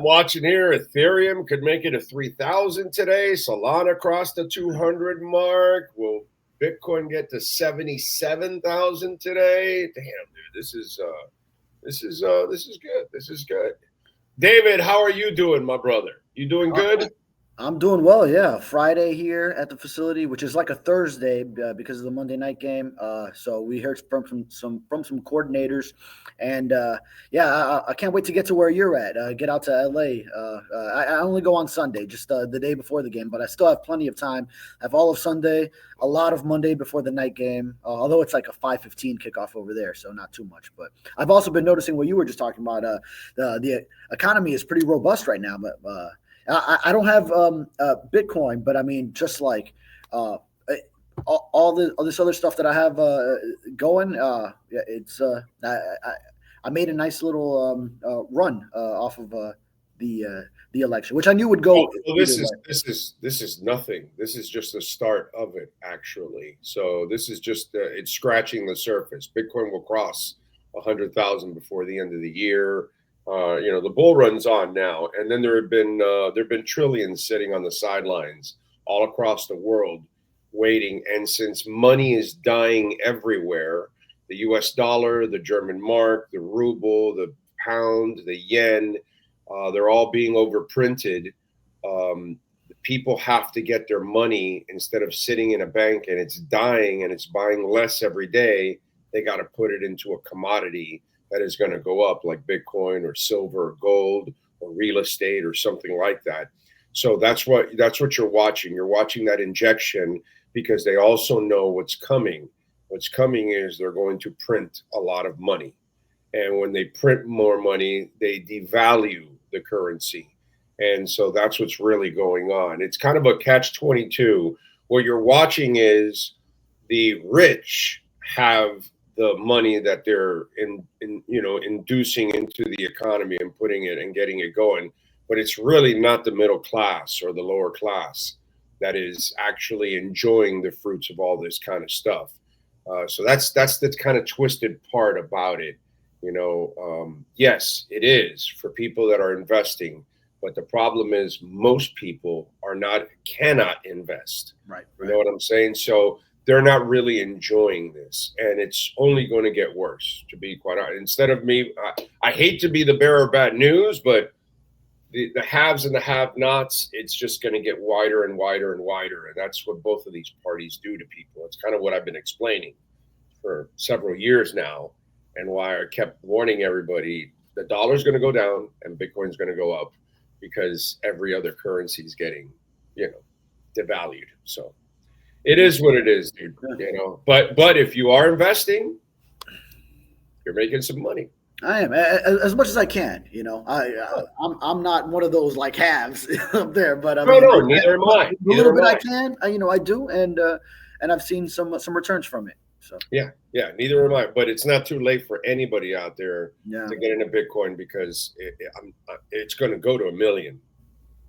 watching here, Ethereum could make it to 3,000 today. Solana crossed the 200 mark. Will Bitcoin get to 77,000 today? Damn, dude, this is good. This is good. David, how are you doing, my brother? You doing good? I'm doing well, yeah. Friday here at the facility, which is like a Thursday because of the Monday night game. So we heard from some coordinators, and I can't wait to get to where you're at. Get out to LA. I only go on Sunday, just the day before the game, but I still have plenty of time. I have all of Sunday, a lot of Monday before the night game. Although it's like a 5:15 kickoff over there, so not too much. But I've also been noticing what you were just talking about. The economy is pretty robust right now, but. I don't have Bitcoin, but I mean, just like all this other stuff that I have going, it's I made a nice little run off of the election, which I knew would go. Well, this is nothing. This is just the start of it, actually. So this is just it's scratching the surface. Bitcoin will cross 100,000 before the end of the year. The bull run's on now, and then there have been trillions sitting on the sidelines all across the world waiting. And since money is dying everywhere, the U.S. dollar, the German mark, the ruble, the pound, the yen, they're all being overprinted. People have to get their money instead of sitting in a bank and it's dying and it's buying less every day. They got to put it into a commodity that is going to go up, like Bitcoin or silver or gold or real estate or something like that. So that's what you're watching. You're watching that injection because they also know what's coming. What's coming is they're going to print a lot of money. And when they print more money, they devalue the currency. And so that's what's really going on. It's kind of a catch-22. What you're watching is the rich have the money that they're inducing into the economy and putting it and getting it going, but it's really not the middle class or the lower class that is actually enjoying the fruits of all this kind of stuff. So that's the kind of twisted part about it. Yes, it is for people that are investing, but the problem is most people cannot invest. Right. You know what I'm saying? So they're not really enjoying this, and it's only going to get worse, to be quite honest. Instead of me, I hate to be the bearer of bad news, but the haves and the have-nots, it's just going to get wider and wider and wider, and that's what both of these parties do to people. It's kind of what I've been explaining for several years now, and why I kept warning everybody, the dollar's going to go down and Bitcoin's going to go up because every other currency is getting, devalued. So it is what it is, dude. But if you are investing, you're making some money. I am as much as I can. I'm not one of those like haves up there, but no, neither am I. A little bit I can. I do, and I've seen some returns from it. So yeah, neither am I. But it's not too late for anybody out there to get into Bitcoin because it's going to go to 1 million.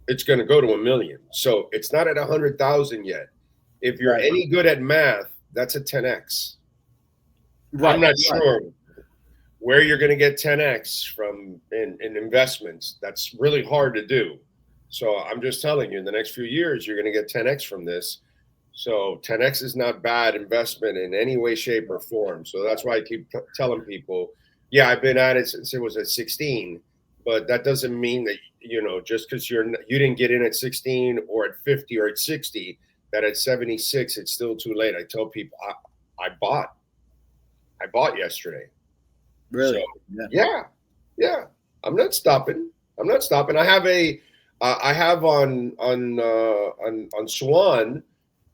It's going to go to 1 million. So it's not at 100,000 yet. If you're any good at math, that's a 10x. Right, I'm not sure where you're going to get 10x from in investments. That's really hard to do. So I'm just telling you, in the next few years, you're going to get 10x from this. So 10x is not bad investment in any way, shape, or form. So that's why I keep telling people, I've been at it since it was at 16, but that doesn't mean that, just because you didn't get in at 16 or at 50 or at 60, that at 76, it's still too late. I tell people I bought yesterday. Really? So, yeah. I'm not stopping. I have on Swan.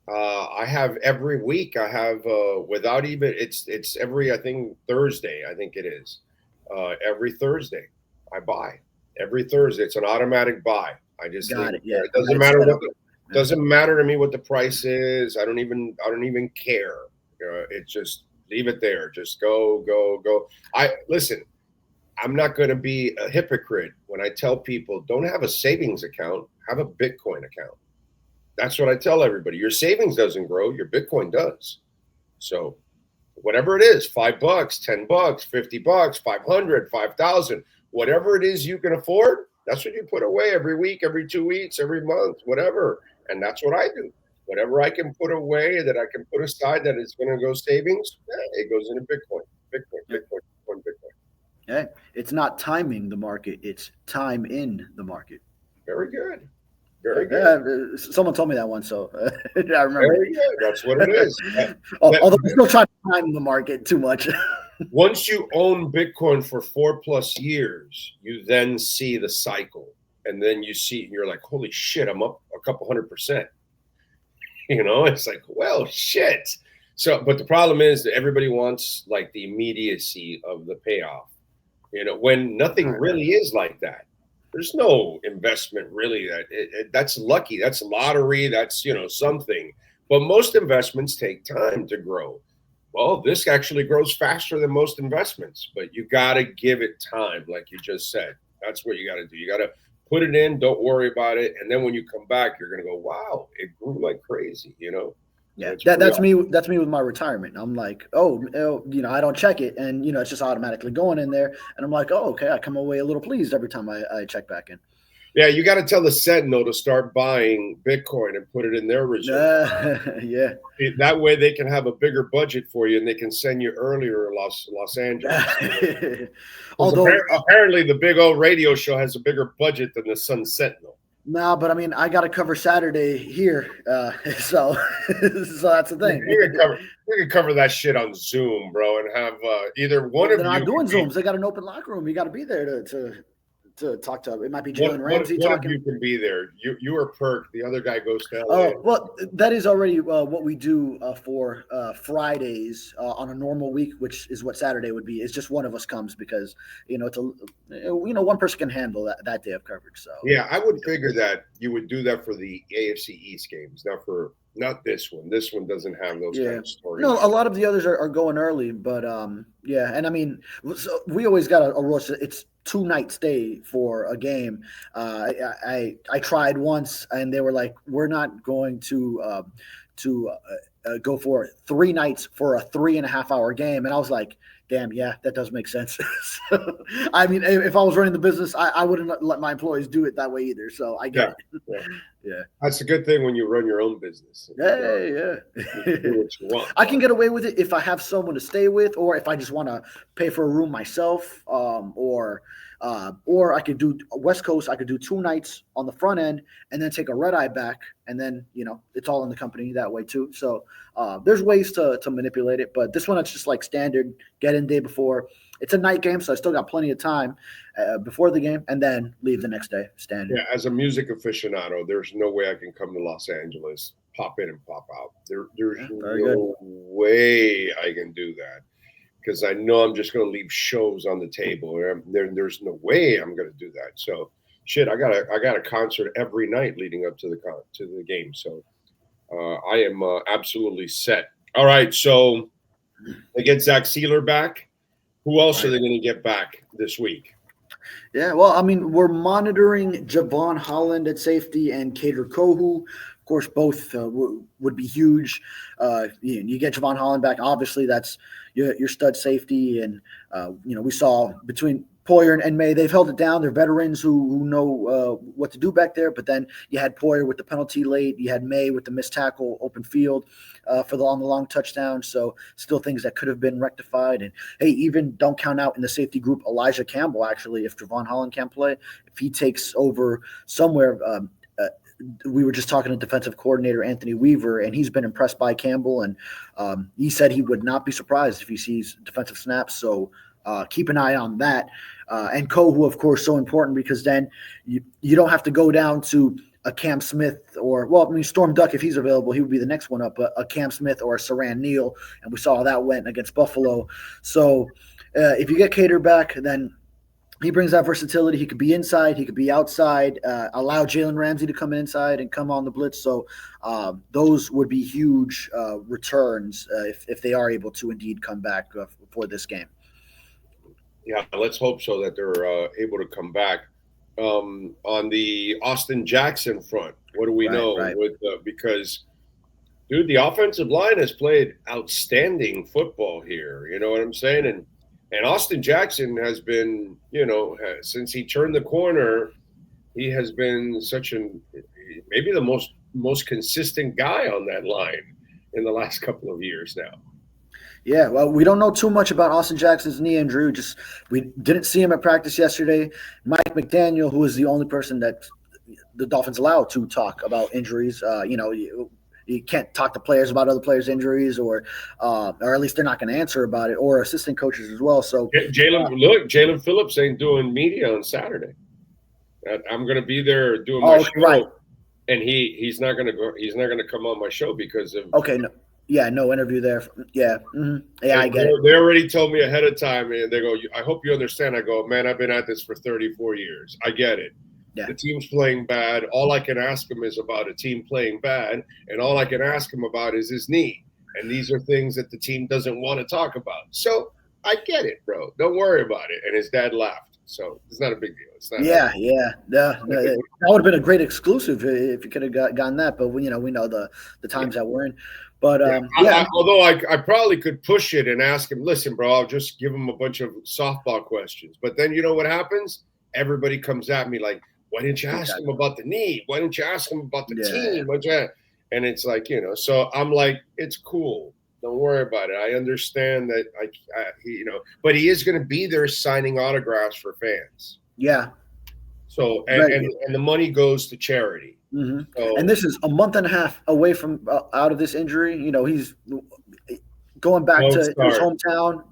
I have every week. I have without even it's every I think Thursday. I think it is every Thursday. I buy every Thursday. It's an automatic buy. I just got it. Yeah, it doesn't matter what doesn't matter to me what the price is. I don't even care. It's just leave it there. Just go. Listen. I'm not going to be a hypocrite when I tell people don't have a savings account, have a Bitcoin account. That's what I tell everybody. Your savings doesn't grow, your Bitcoin does. So whatever it is, $5, $10, $50, 500, 5,000, whatever it is you can afford, That's what you put away every week, every 2 weeks, every month, whatever. And that's what I do. Whatever I can put away that I can put aside that is going to go savings, it goes into Bitcoin, Bitcoin. Hey, it's not timing the market; it's time in the market. Very good. Very good. Someone told me that once, so I remember. Very good. That's what it is. Although I still try to time the market too much. Once you own Bitcoin for 4+ years, you then see the cycle, and then you see you're like, holy shit, I'm up a couple 100%. It's like, well, shit. So, but the problem is that everybody wants like the immediacy of the payoff. When nothing really is like that. There's no investment really that's lucky. That's lottery. That's, something. But most investments take time to grow. Well, this actually grows faster than most investments, but you got to give it time, like you just said. That's what you got to do. You got to put it in. Don't worry about it. And then when you come back, you're going to go, wow, it grew like crazy, Yeah, that's me. That's me with my retirement. I'm like, I don't check it, and it's just automatically going in there, and I'm like, oh, okay, I come away a little pleased every time I check back in. Yeah, you got to tell the Sentinel to start buying Bitcoin and put it in their reserve. Yeah, that way they can have a bigger budget for you, and they can send you earlier in Los Angeles. Although apparently the big old radio show has a bigger budget than the Sun Sentinel. No, but I mean, I got to cover Saturday here, so that's the thing. We can cover that shit on Zoom, bro, and have either one of you. They're not doing Zooms. They got an open locker room. You got to be there to talk to. It might be Jalen Ramsey talking. One of you can be there. You are Perk. The other guy goes to LA. Oh, well, that is already what we do for Fridays on a normal week, which is what Saturday would be. It's just one of us comes because it's one person can handle that day of coverage. So yeah, I would figure that you would do that for the AFC East games, not this one. This one doesn't have those kind of stories. No, a lot of the others are going early, but yeah, and I mean, so we always got a rush. It's 2-night stay for a game. I tried once, and they were like, "We're not going to go for 3 nights for a 3.5-hour game," and I was like, "Damn, yeah, that does make sense." So, I mean, if I was running the business, I wouldn't let my employees do it that way either. So I get it. Yeah. That's a good thing when you run your own business. Yeah. You do what you want. I can get away with it if I have someone to stay with, or if I just want to pay for a room myself, or I could do West Coast. I could do 2 nights on the front end and then take a red eye back, and then it's all in the company that way too. So there's ways to manipulate it, but this one it's just like standard. Get in day before. It's a night game, so I still got plenty of time before the game, and then leave the next day. Standard. Yeah, as a music aficionado, there's no way I can come to Los Angeles, pop in and pop out. There's no way I can do that, because I know I'm just going to leave shows on the table. There's no way I'm going to do that. So, shit, I got a concert every night leading up to the game. So, I am absolutely set. All right, so they get Zach Sealer back. Who else are they going to get back this week? Yeah, well, I mean, we're monitoring Javon Holland at safety and Kader Kohu. Of course, both would be huge. You get Javon Holland back, obviously that's your stud safety. And, we saw between Poyer and May, they've held it down. They're veterans who know what to do back there. But then you had Poyer with the penalty late. You had May with the missed tackle, open field for the long touchdown. So still things that could have been rectified. And, hey, even don't count out in the safety group Elijah Campbell, actually, if Javon Holland can't play. If he takes over somewhere we were just talking to defensive coordinator Anthony Weaver, and he's been impressed by Campbell. And he said he would not be surprised if he sees defensive snaps. So keep an eye on that. And Kohu, of course, so important because then you don't have to go down to a Cam Smith Storm Duck, if he's available, he would be the next one up, a Cam Smith or a Saran Neal. And we saw how that went against Buffalo. So if you get Kader back, then he brings that versatility. He could be inside. He could be outside. Allow Jalen Ramsey to come inside and come on the blitz. So those would be huge returns if they are able to indeed come back for this game. Yeah, let's hope so that they're able to come back. On the Austin Jackson front, what do we know? Because, dude, the offensive line has played outstanding football here. You know what I'm saying? And Austin Jackson has been, since he turned the corner, He has been maybe the most consistent guy on that line in the last couple of years now. Yeah, well, we don't know too much about Austin Jackson's knee injury. We didn't see him at practice yesterday. Mike McDaniel, who is the only person that the Dolphins allow to talk about injuries, you can't talk to players about other players' injuries, or at least they're not going to answer about it, or assistant coaches as well. So Jalen Phillips ain't doing media on Saturday. I'm going to be there doing my show, right. And he's not going to go. He's not going to come on my show because of no interview there. Yeah, I get it. They already told me ahead of time, and they go, "I hope you understand." I go, "Man, I've been at this for 34 years. I get it. Yeah. The team's playing bad. All I can ask him is about a team playing bad, and all I can ask him about is his knee. And these are things that the team doesn't want to talk about. So I get it, bro. Don't worry about it." And his dad laughed. So it's not a big deal. It's not. That would have been a great exclusive if you could have gotten that. But we know the times that we're in. But although I probably could push it and ask him, "Listen, bro, I'll just give him a bunch of softball questions." But then you know what happens? Everybody comes at me like, "Why didn't you ask him about the knee? Why didn't you ask him about the team?" And it's like, so I'm like, it's cool. Don't worry about it. I understand that but he is going to be there signing autographs for fans. Yeah. So, and the money goes to charity. Mm-hmm. So, and this is a month and a half away from out of this injury. He's going back to his hometown.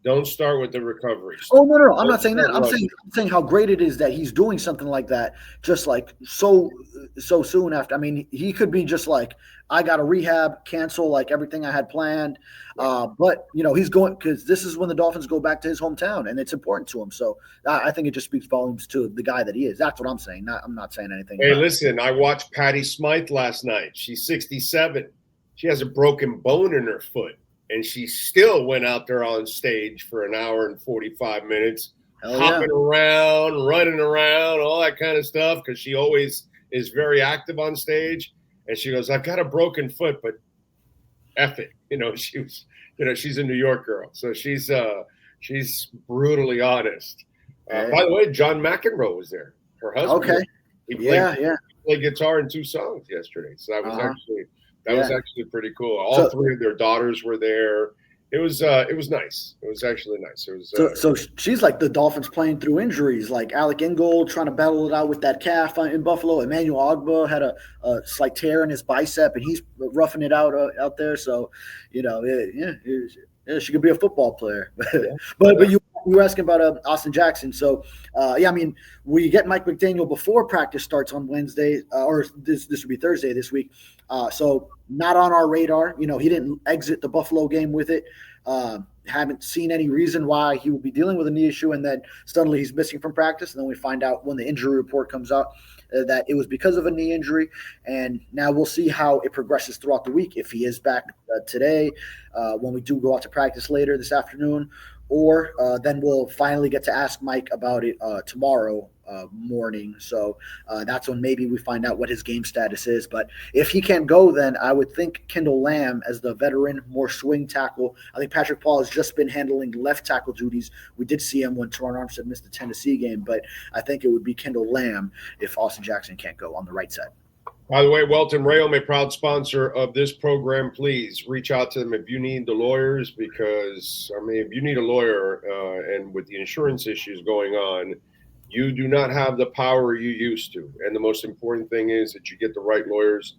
Don't start with the recovery. Oh, no. I'm not saying that. I'm saying how great it is that he's doing something like that, just like so soon after. I mean, he could be just like, I got to rehab, cancel like everything I had planned. But he's going, because this is when the Dolphins go back to his hometown, and it's important to him. So I think it just speaks volumes to the guy that he is. That's what I'm saying. I'm not saying anything. Hey, listen, I watched Patty Smythe last night. She's 67. She has a broken bone in her foot. And she still went out there on stage for an hour and 45 minutes, hopping around, running around, all that kind of stuff, because she always is very active on stage. And she goes, "I've got a broken foot, but F it." She was, she's a New York girl. So she's brutally honest. By the way, John McEnroe was there. Her husband. Okay. He played guitar in 2 songs yesterday. So that was was actually pretty cool. All 3 of their daughters were there. It was nice. It was actually nice. It was so she's like the Dolphins playing through injuries, like Alec Ingold trying to battle it out with that calf in Buffalo. Emmanuel Ogbah had a slight tear in his bicep, and he's roughing it out there. So, she could be a football player. But you were asking about Austin Jackson. So, I mean, we get Mike McDaniel before practice starts on Wednesday, or this would be Thursday this week. So not on our radar. He didn't exit the Buffalo game with it. Haven't seen any reason why he will be dealing with a knee issue, and then suddenly he's missing from practice. And then we find out when the injury report comes out that it was because of a knee injury. And now we'll see how it progresses throughout the week. If he is back today, when we do go out to practice later this afternoon, or then we'll finally get to ask Mike about it tomorrow morning. So that's when maybe we find out what his game status is. But if he can't go, then I would think Kendall Lamb as the veteran, more swing tackle. I think Patrick Paul has just been handling left tackle duties. We did see him when Teron Armstead missed the Tennessee game, but I think it would be Kendall Lamb if Austin Jackson can't go on the right side. By the way, Welt Rheaume, a proud sponsor of this program. Please reach out to them if you need the lawyers, because, if you need a lawyer and with the insurance issues going on, you do not have the power you used to. And the most important thing is that you get the right lawyers.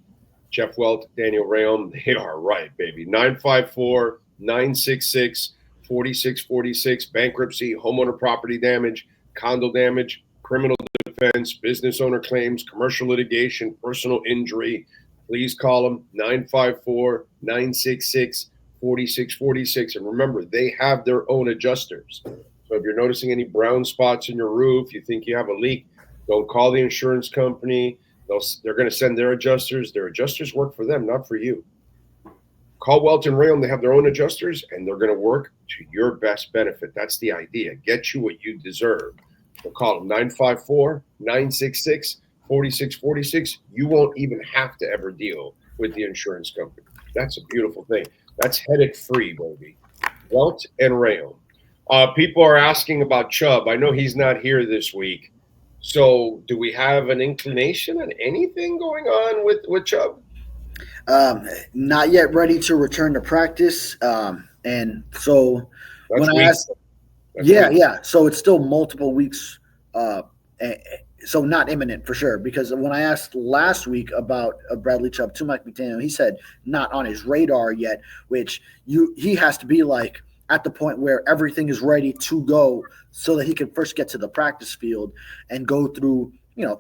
Jeff Welt, Daniel Rheaume, they are right, baby. 954-966-4646, bankruptcy, homeowner property damage, condo damage, criminal defense, business owner claims, commercial litigation, personal injury. Please call them 954-966-4646. And remember, they have their own adjusters. So if you're noticing any brown spots in your roof, you think you have a leak, don't call the insurance company. They're going to send their adjusters. Their adjusters work for them, not for you. Call Welt Rheaume. They have their own adjusters, and they're going to work to your best benefit. That's the idea. Get you what you deserve. So call them 954-966-4646. You won't even have to ever deal with the insurance company. That's a beautiful thing. That's headache-free, baby. Welt Rheaume. People are asking about Chubb. I know he's not here this week. So, do we have an inclination on anything going on with Chubb? Not yet ready to return to practice. And so when That's I weak. asked, That's yeah, weak. yeah. So it's still multiple weeks. So not imminent for sure. Because when I asked last week about Bradley Chubb to Mike McDaniel, he said not on his radar yet. Which he has to be like at the point where everything is ready to go, so that he can first get to the practice field and go through.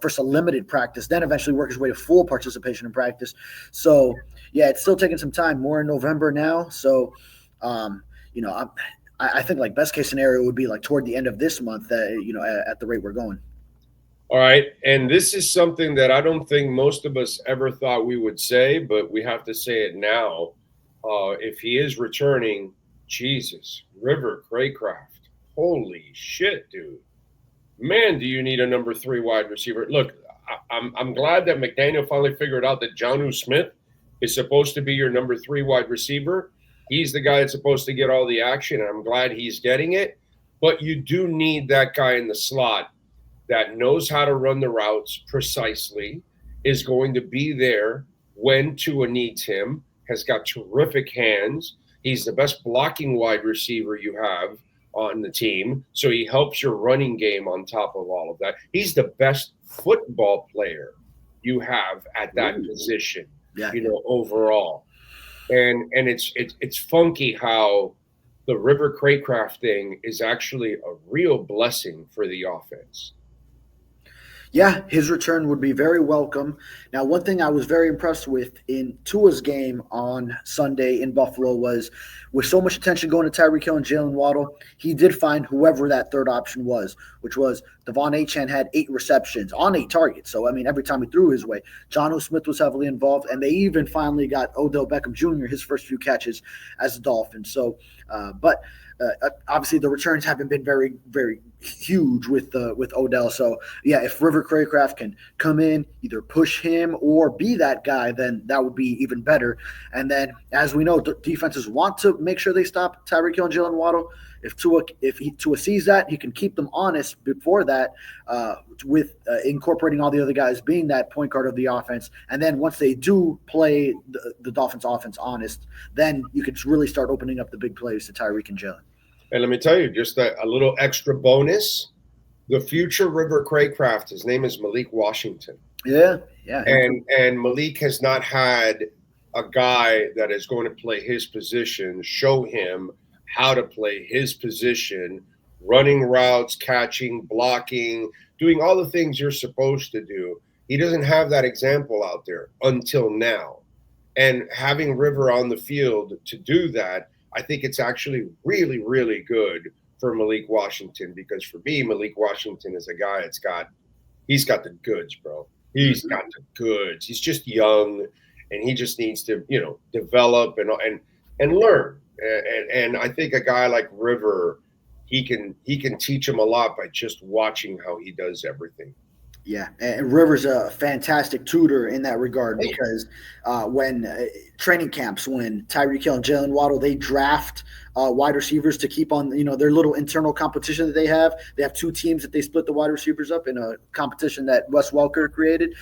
First a limited practice, then eventually work his way to full participation in practice. So yeah, it's still taking some time. More in November now. So, you know, I'm, I think like best case scenario would be like toward the end of this month. That at the rate we're going. All right. And this is something that I don't think most of us ever thought we would say, but we have to say it now. If he is returning, Jesus, River Cracraft. Holy shit, dude. Man, do you need a number 3 wide receiver? Look, I'm glad that McDaniel finally figured out that Jonnu Smith is supposed to be your number 3 wide receiver. He's the guy that's supposed to get all the action, and I'm glad he's getting it. But you do need that guy in the slot that knows how to run the routes precisely, is going to be there when Tua needs him, has got terrific hands. He's the best blocking wide receiver you have on the team. So he helps your running game on top of all of that. He's the best football player you have at that position, Yeah. overall. And it's funky how the River Cracraft thing is actually a real blessing for the offense. Yeah, his return would be very welcome. Now, one thing I was very impressed with in Tua's game on Sunday in Buffalo was, with so much attention going to Tyreek Hill and Jalen Waddle, he did find whoever that third option was, which was Devon Achane had 8 receptions on 8 targets. So, I mean, every time he threw his way, Jonnu Smith was heavily involved, and they even finally got Odell Beckham Jr. his first few catches as a Dolphin. So, but obviously the returns haven't been very, very huge with Odell. So yeah, if River Cracraft can come in, either push him or be that guy, then that would be even better. And then, as we know, defenses want to make sure they stop Tyreek Hill and Jalen Waddle. If Tua sees that, he can keep them honest before that, with incorporating all the other guys being that point guard of the offense. And then once they do play the Dolphins offense honest, then you could really start opening up the big plays to Tyreek and Jalen. And let me tell you, just a little extra bonus. The future River Cracraft, his name is Malik Washington. Yeah. And Malik has not had a guy that is going to play his position, show him how to play his position, running routes, catching, blocking, doing all the things you're supposed to do. He doesn't have that example out there until now. And having River on the field to do that, I think it's actually really, really good for Malik Washington, because for me, Malik Washington is a guy he's got the goods, bro. He's got the goods. He's just young, and he just needs to, develop and learn. And I think a guy like River, he can teach him a lot by just watching how he does everything. Yeah, and Rivers a fantastic tutor in that regard, because when training camps, when Tyreek Hill and Jalen Waddle, they draft wide receivers to keep on, their little internal competition that they have. They have 2 teams that they split the wide receivers up in a competition that Wes Welker created.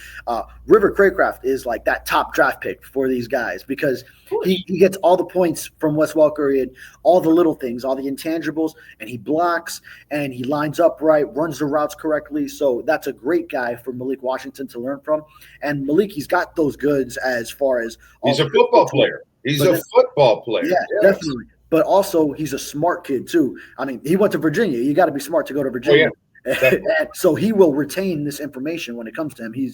River Cracraft is like that top draft pick for these guys, because he gets all the points from Wes Welker and all the little things, all the intangibles, and he blocks and he lines up right, runs the routes correctly. So that's a great guy for Malik Washington to learn from. And Malik, he's got those goods as far as he's a football player. He's a football player. Yeah, yes. Definitely. But also, he's a smart kid too. I mean, he went to Virginia. You got to be smart to go to Virginia. Oh, yeah. And so he will retain this information when it comes to him. He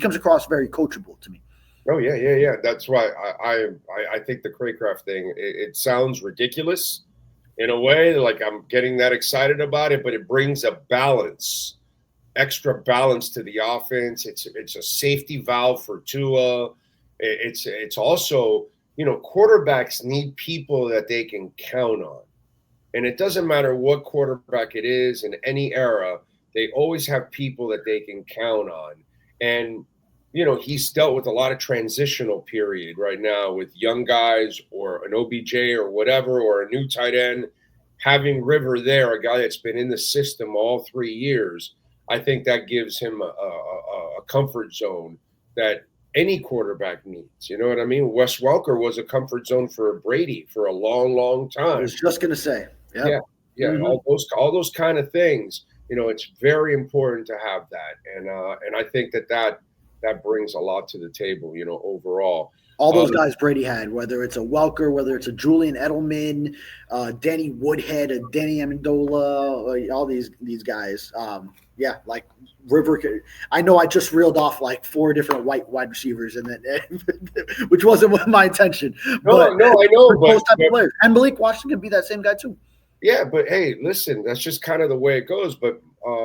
comes across very coachable to me. Oh yeah. That's why I think the Cracraft thing, it sounds ridiculous in a way, like I'm getting that excited about it, but it brings a extra balance to the offense. It's a safety valve for Tua. It's also, quarterbacks need people that they can count on. And it doesn't matter what quarterback it is in any era, they always have people that they can count on. And, he's dealt with a lot of transitional period right now with young guys or an OBJ or whatever, or a new tight end. Having River there, a guy that's been in the system all 3 years, I think that gives him a comfort zone that any quarterback needs. You know what I mean? Wes Welker was a comfort zone for Brady for a long, long time. I was just going to say. Yep. Yeah. Yeah. Mm-hmm. All those kind of things, you know, it's very important to have that. And I think that brings a lot to the table, you know, overall. All those guys Brady had, whether it's a Welker, whether it's a Julian Edelman, Danny Woodhead, a Danny Amendola, all these guys. Yeah, like River. I know I just reeled off like 4 different white wide receivers, and then which wasn't my intention. No, I know. But those type of players, and Malik Washington could be that same guy too. Yeah, but hey, listen, that's just kind of the way it goes. But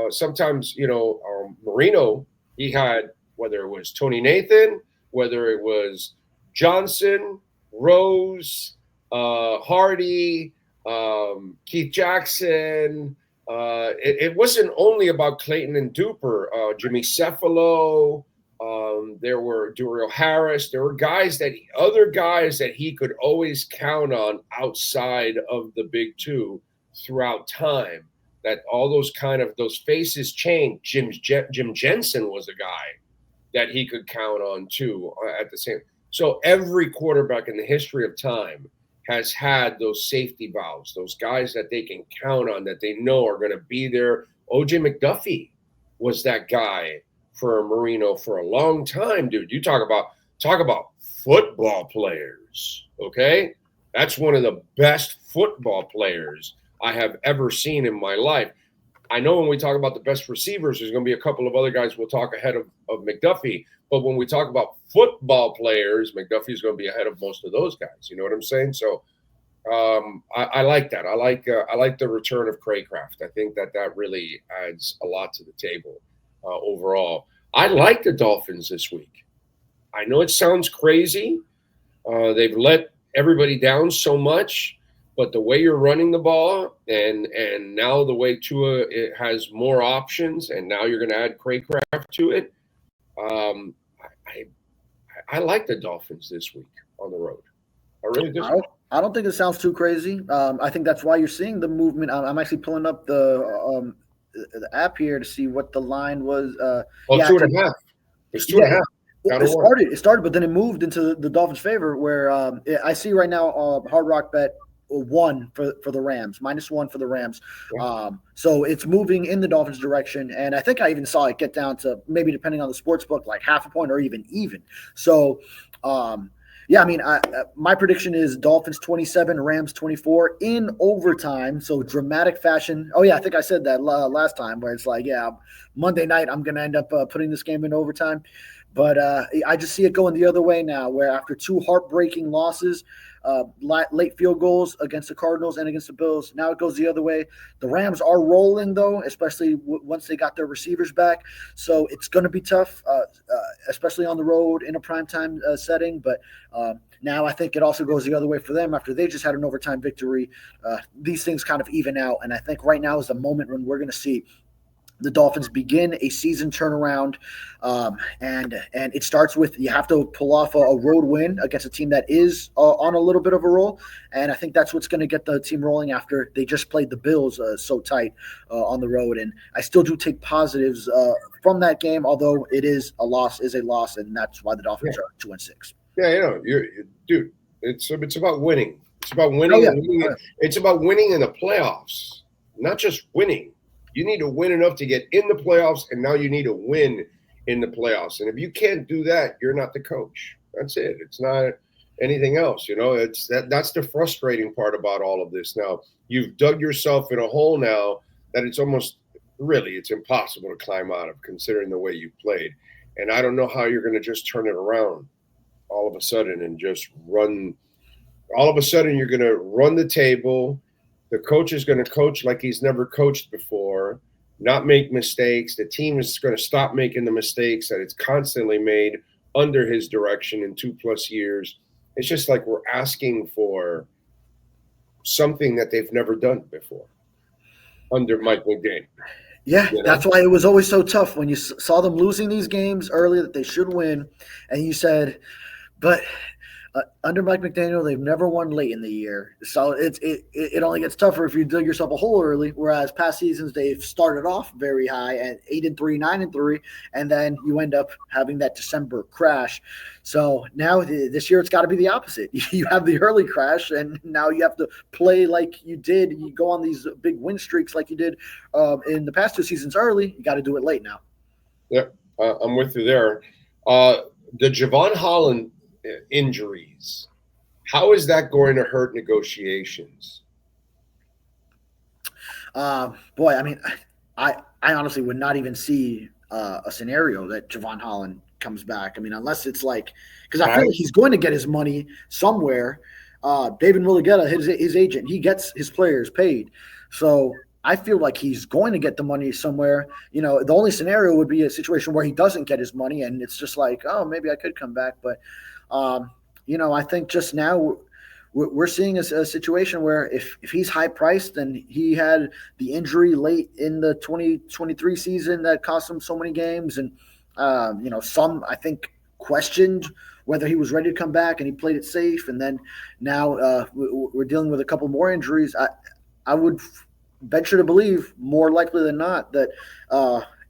sometimes, you know, Marino, he had, whether it was Tony Nathan, whether it was Johnson, Rose, Hardy, Keith Jackson. It wasn't only about Clayton and Duper. Jimmy Cephalo. There were Duriel Harris. There were other guys that he could always count on outside of the big two throughout time. That all those faces changed. Jim Jensen was a guy that he could count on too at the same. So every quarterback in the history of time has had those safety valves, those guys that they can count on, that they know are going to be there. O.J. McDuffie was that guy for Marino for a long time, dude. You talk about football players, okay? That's one of the best football players I have ever seen in my life. I know when we talk about the best receivers, there's going to be a couple of other guys we'll talk ahead of McDuffie. But when we talk about football players, McDuffie is going to be ahead of most of those guys. You know what I'm saying? So I like that. I like the return of Cracraft. I think that really adds a lot to the table overall. I like the Dolphins this week. I know it sounds crazy. They've let everybody down so much. But the way you're running the ball and now the way Tua it has more options, and now you're going to add Cracraft to it, I like the Dolphins this week on the road. I really do. I don't think it sounds too crazy. I think that's why you're seeing the movement. I'm actually pulling up the app here to see what the line was. 2.5. It's 2.5. It started, but then it moved into the Dolphins' favor. Where I see right now, Hard Rock bet 1 for the Rams, -1 for the Rams. Yeah. So it's moving in the Dolphins' direction, and I think I even saw it get down to maybe, depending on the sports book, like half a point or even. So, yeah, I mean, my prediction is Dolphins 27, Rams 24 in overtime. So dramatic fashion. Oh yeah, I think I said that last time, where it's like, yeah, Monday night I'm going to end up putting this game in overtime. But I just see it going the other way now, where after 2 heartbreaking losses, late field goals against the Cardinals and against the Bills, now it goes the other way. The Rams are rolling, though, especially once they got their receivers back. So it's going to be tough, especially on the road in a primetime setting. But now I think it also goes the other way for them after they just had an overtime victory. These things kind of even out. And I think right now is the moment when we're going to see the Dolphins begin a season turnaround, and it starts with you have to pull off a road win against a team that is on a little bit of a roll, and I think that's what's going to get the team rolling after they just played the Bills so tight on the road. And I still do take positives from that game, although it is a loss, and that's why the Dolphins are 2-6. Yeah, you know, dude, it's about winning. It's about winning. It's about winning in the playoffs, not just winning. You need to win enough to get in the playoffs, and now you need to win in the playoffs. And if you can't do that, you're not the coach. That's it. It's not anything else. You know, that's the frustrating part about all of this. Now, you've dug yourself in a hole now that it's impossible to climb out of, considering the way you played. And I don't know how you're going to just turn it around all of a sudden and just run. All of a sudden, you're going to run the table. The coach is going to coach like he's never coached before, not make mistakes. The team is going to stop making the mistakes that it's constantly made under his direction in 2+ years. It's just like we're asking for something that they've never done before under Mike McDaniel. Yeah, you know? That's why it was always so tough when you saw them losing these games early that they should win. And you said, but Under Mike McDaniel, they've never won late in the year, so it only gets tougher if you dig yourself a hole early. Whereas past seasons, they've started off very high at 8-3, 9-3, and then you end up having that December crash. So now this year, it's got to be the opposite. You have the early crash, and now you have to play like you did. You go on these big win streaks like you did in the past 2 seasons early. You got to do it late now. Yep, I'm with you there. The Javon Holland injuries, how is that going to hurt negotiations? Boy, I mean, I honestly would not even see a scenario that Javon Holland comes back. I mean, unless it's like, because I feel like he's going to get his money somewhere. David Mulligetta, his agent, he gets his players paid. So I feel like he's going to get the money somewhere. You know, the only scenario would be a situation where he doesn't get his money, and it's just like, oh, maybe I could come back. But, you know, I think just now we're seeing a situation where if he's high priced and he had the injury late in the 2023 season that cost him so many games, and, you know, some, I think, questioned whether he was ready to come back, and he played it safe. And then now we're dealing with a couple more injuries. I would venture to believe, more likely than not, that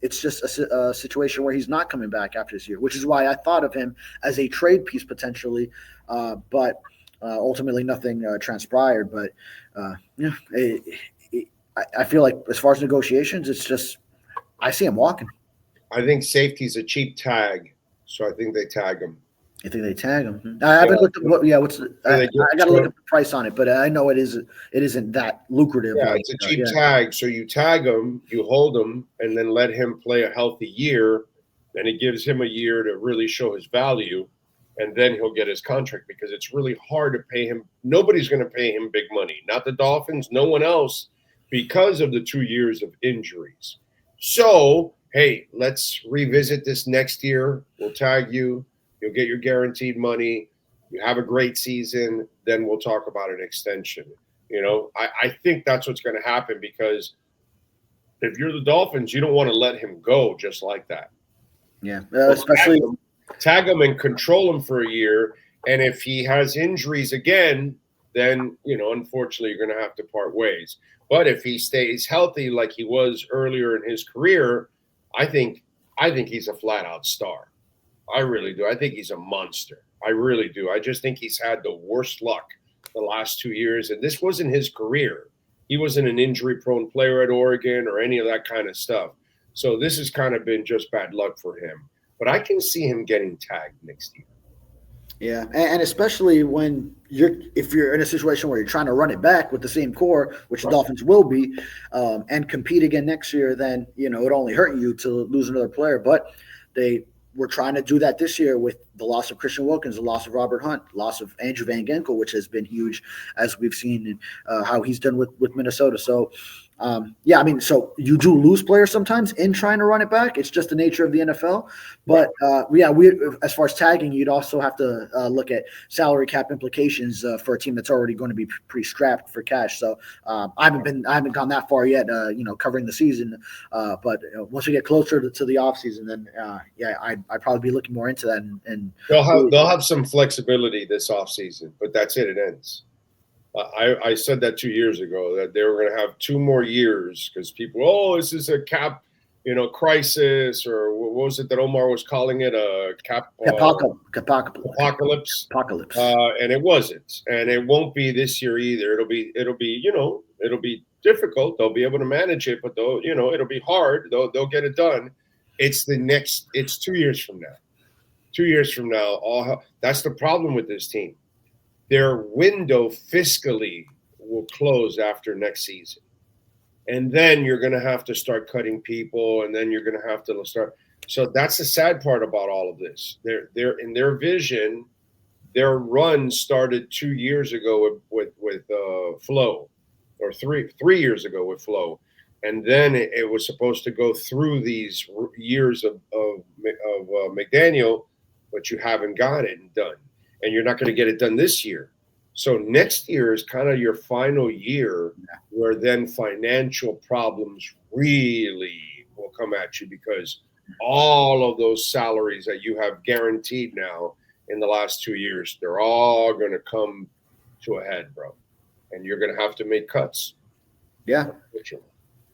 it's just a situation where he's not coming back after this year, which is why I thought of him as a trade piece potentially, but ultimately nothing transpired. But yeah, I feel like as far as negotiations, it's just I see him walking. I think safety's a cheap tag, so I think they tag him. You think they tag him? I haven't looked at what. Yeah, what's the, I got to look at the price on it, but I know it isn't that lucrative. Yeah, it's a cheap tag. So you tag him, you hold him, and then let him play a healthy year. Then it gives him a year to really show his value, and then he'll get his contract, because it's really hard to pay him. Nobody's going to pay him big money. Not the Dolphins, no one else, because of the 2 years of injuries. So, hey, let's revisit this next year. We'll tag you. You'll get your guaranteed money. You have a great season. Then we'll talk about an extension. You know, I think that's what's going to happen, because if you're the Dolphins, you don't want to let him go just like that. Yeah, especially tag him and control him for a year. And if he has injuries again, then, you know, unfortunately, you're going to have to part ways. But if he stays healthy like he was earlier in his career, I think he's a flat out star. I really do. I think he's a monster. I really do. I just think he's had the worst luck the last 2 years. And this wasn't his career. He wasn't an injury-prone player at Oregon or any of that kind of stuff. So this has kind of been just bad luck for him. But I can see him getting tagged next year. Yeah, and especially if you're in a situation where you're trying to run it back with the same core, which the Dolphins will be, and compete again next year, then, you know, it only hurt you to lose another player. But we're trying to do that this year with the loss of Christian Wilkins, the loss of Robert Hunt, loss of Andrew Van Ginkel, which has been huge, as we've seen how he's done with Minnesota. So, yeah, I mean, so you do lose players sometimes in trying to run it back. It's just the nature of the NFL. But, yeah, as far as tagging, you'd also have to look at salary cap implications for a team that's already going to be pretty strapped for cash. So I haven't gone that far yet, you know, covering the season. But once we get closer to the offseason, then, yeah, I'd probably be looking more into that. And they'll have some flexibility this offseason, but that's it. It ends. I said that 2 years ago, that they were going to have 2 more years, because people, this is a cap, you know, crisis, or what was it that Omar was calling it, a cap apocalypse. And it wasn't, and it won't be this year either. It'll be you know, it'll be difficult. They'll be able to manage it, but they'll, you know, it'll be hard. They'll get it done. It's 2 years from now. 2 years from now, that's the problem with this team. Their window fiscally will close after next season. And then you're going to have to start cutting people, and then you're going to have to start. So that's the sad part about all of this. They're in their vision, their run started 2 years ago with Flo, or three years ago with Flo. And then it was supposed to go through these years of McDaniel, but you haven't got it done. And you're not going to get it done this year. So next year is kind of your final year, where then financial problems really will come at you, because all of those salaries that you have guaranteed now, in the last 2 years, they're all going to come to a head, bro. And you're going to have to make cuts. Yeah.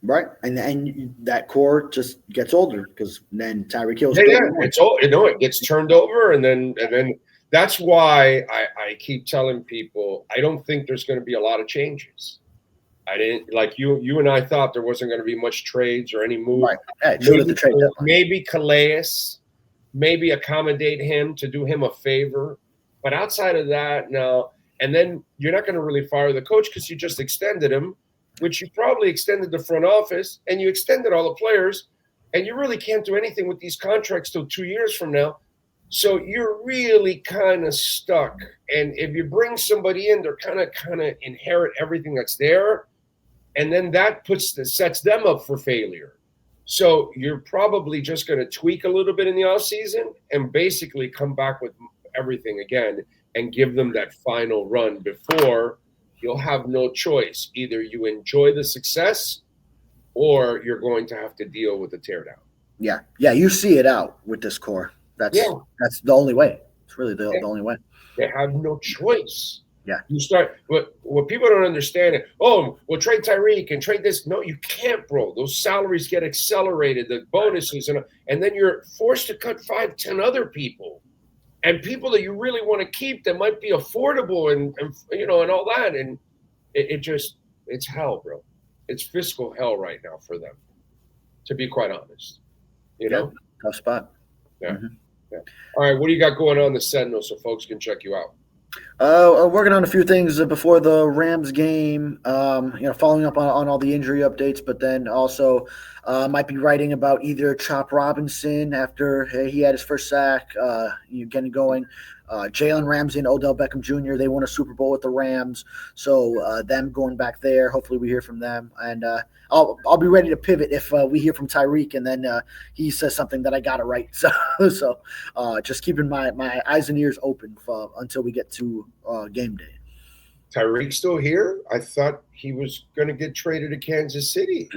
Right. And that core just gets older because then Tyreek Hill's it's all, it gets turned over, and then that's why I keep telling people I don't think there's going to be a lot of changes. I didn't like you and I thought there wasn't going to be much trades or any move. Right. Hey, maybe Calais, maybe accommodate him to do him a favor, but outside of that, no. And then you're not going to really fire the coach because you just extended him, which you probably extended the front office, and you extended all the players, and you really can't do anything with these contracts till 2 years from now. So you're really kind of stuck. And if you bring somebody in, they're kind of inherit everything that's there, and then that sets them up for failure. So you're probably just going to tweak a little bit in the offseason and basically come back with everything again and give them that final run before you'll have no choice. Either you enjoy the success or you're going to have to deal with the teardown. Yeah. Yeah. You see it out with this core. That's the only way. It's really the only way. They have no choice. Yeah. You start what people don't understand it. Oh, we'll trade Tyreek and trade this. No, you can't, bro. Those salaries get accelerated, the bonuses, and then you're forced to cut 5-10 other people. And people that you really want to keep that might be affordable and all that. And it's hell, bro. It's fiscal hell right now for them, to be quite honest. You know? Tough spot. Yeah. Mm-hmm. Yeah. All right. What do you got going on the Sentinel so folks can check you out? Working on a few things before the Rams game, following up on all the injury updates, but then also might be writing about either Chop Robinson after he had his first sack, getting going. Jalen Ramsey and Odell Beckham Jr., they won a Super Bowl with the Rams, so them going back there. Hopefully we hear from them, and I'll be ready to pivot if we hear from Tyreek and then he says something that I got it right. So just keeping my eyes and ears open until we get to game day. Tyreek still here? I thought he was going to get traded to Kansas City.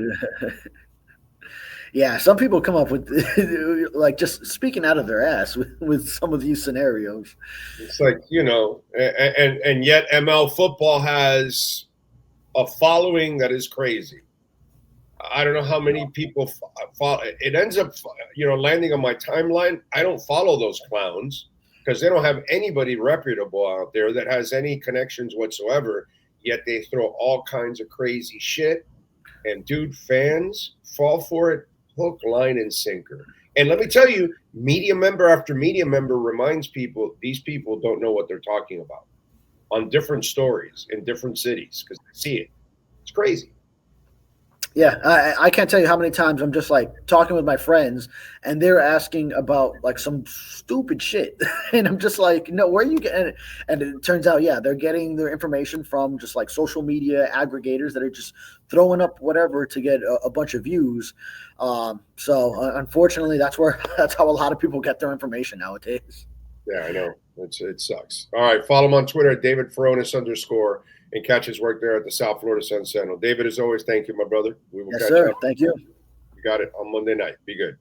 Yeah, some people come up with like just speaking out of their ass with some of these scenarios. It's like, and yet ML football has a following that is crazy. I don't know how many people follow. It ends up, landing on my timeline. I don't follow those clowns because they don't have anybody reputable out there that has any connections whatsoever, yet they throw all kinds of crazy shit. And, dude, fans fall for it. Hook, line, and sinker. And let me tell you, media member after media member reminds people these people don't know what they're talking about on different stories in different cities because they see it. It's crazy. Yeah, I can't tell you how many times I'm just like talking with my friends and they're asking about like some stupid shit. And I'm just like, no, where are you getting it? And it turns out, they're getting their information from just like social media aggregators that are just throwing up whatever to get a bunch of views. So unfortunately, that's how a lot of people get their information nowadays. Yeah, I know. It sucks. All right, follow him on Twitter at David Furones _ and catch his work there at the South Florida Sun Sentinel. David, as always, thank you, my brother. We will yes, catch sir. you. Thank you. You got it on Monday night. Be good.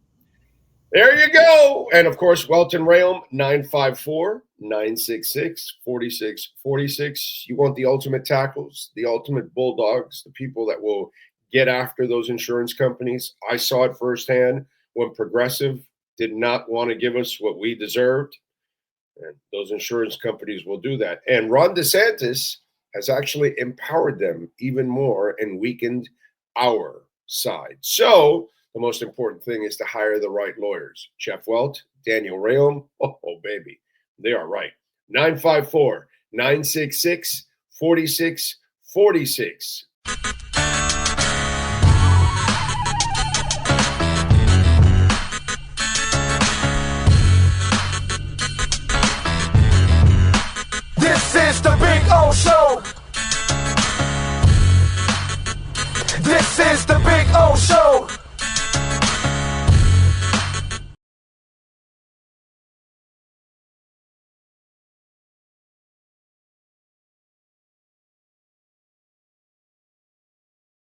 There you go. And, of course, Welt Rheaume 954-966-4646. You want the ultimate tackles, the ultimate bulldogs, the people that will get after those insurance companies. I saw it firsthand when Progressive did not want to give us what we deserved. And those insurance companies will do that. And Ron DeSantis has actually empowered them even more and weakened our side. So the most important thing is to hire the right lawyers. Jeff Welt, Daniel Rheaume, oh baby, they are right. 954-966-4646.